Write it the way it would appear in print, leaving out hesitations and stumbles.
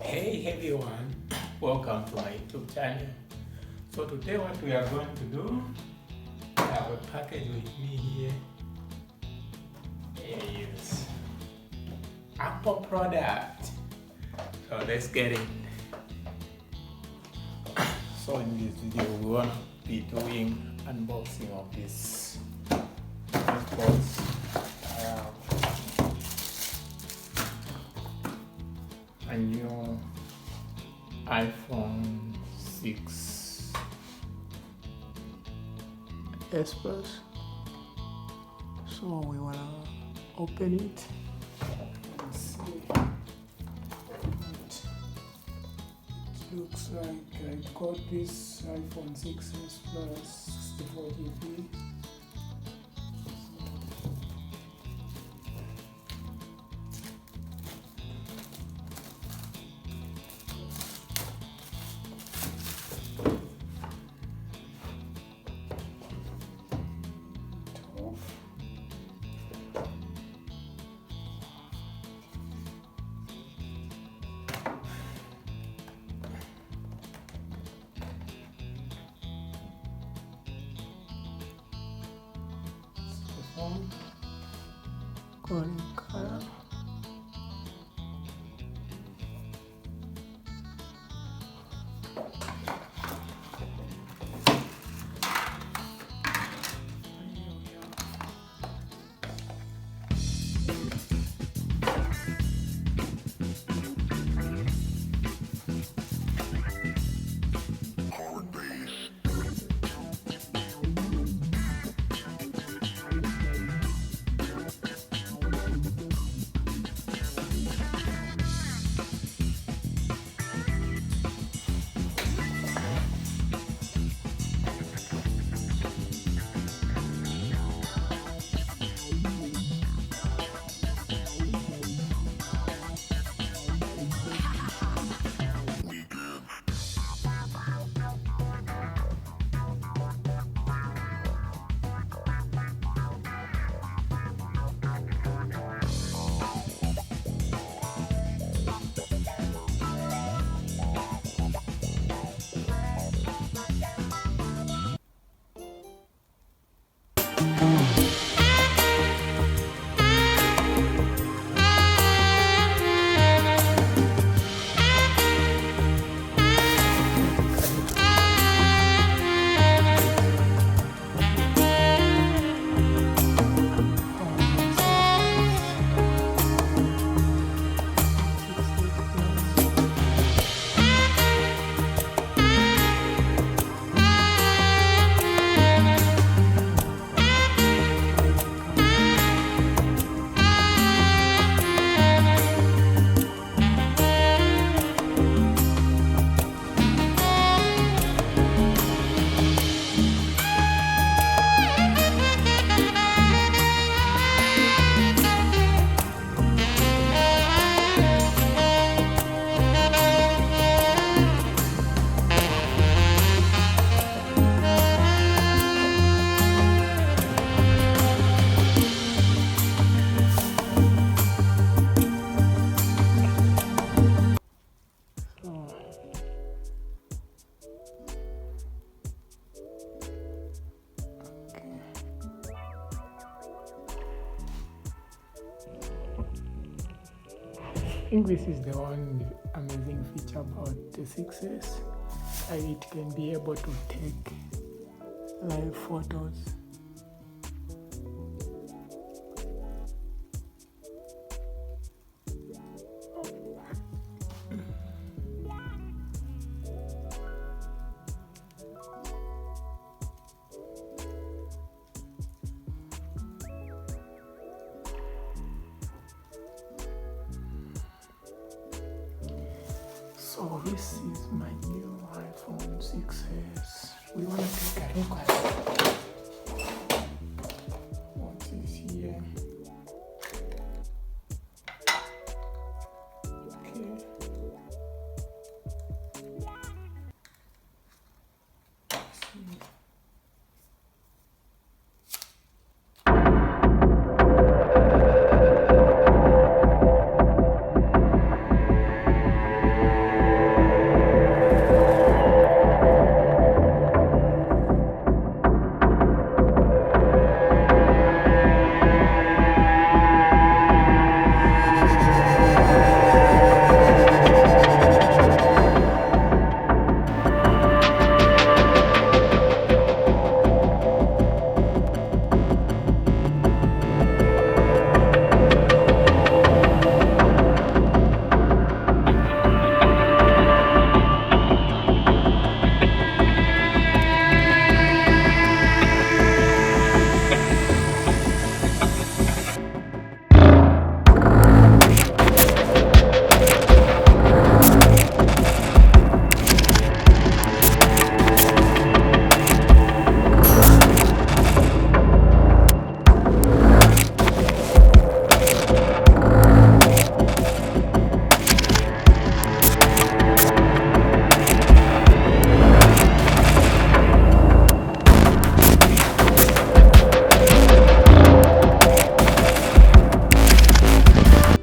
Hey everyone, welcome to my YouTube channel. So today what we are going to do, I have a package with me here. It is Apple product. So let's get it. So in this video we want to be doing unboxing of this box. A new iPhone 6 S Plus. So we wanna open it. Let's see. It looks like I got this iPhone 6s Plus 64 GB. Golden color. I think this is the one amazing feature about the 6S. It can be able to take live photos. So this is my new iPhone 6S. We want to take a look at it.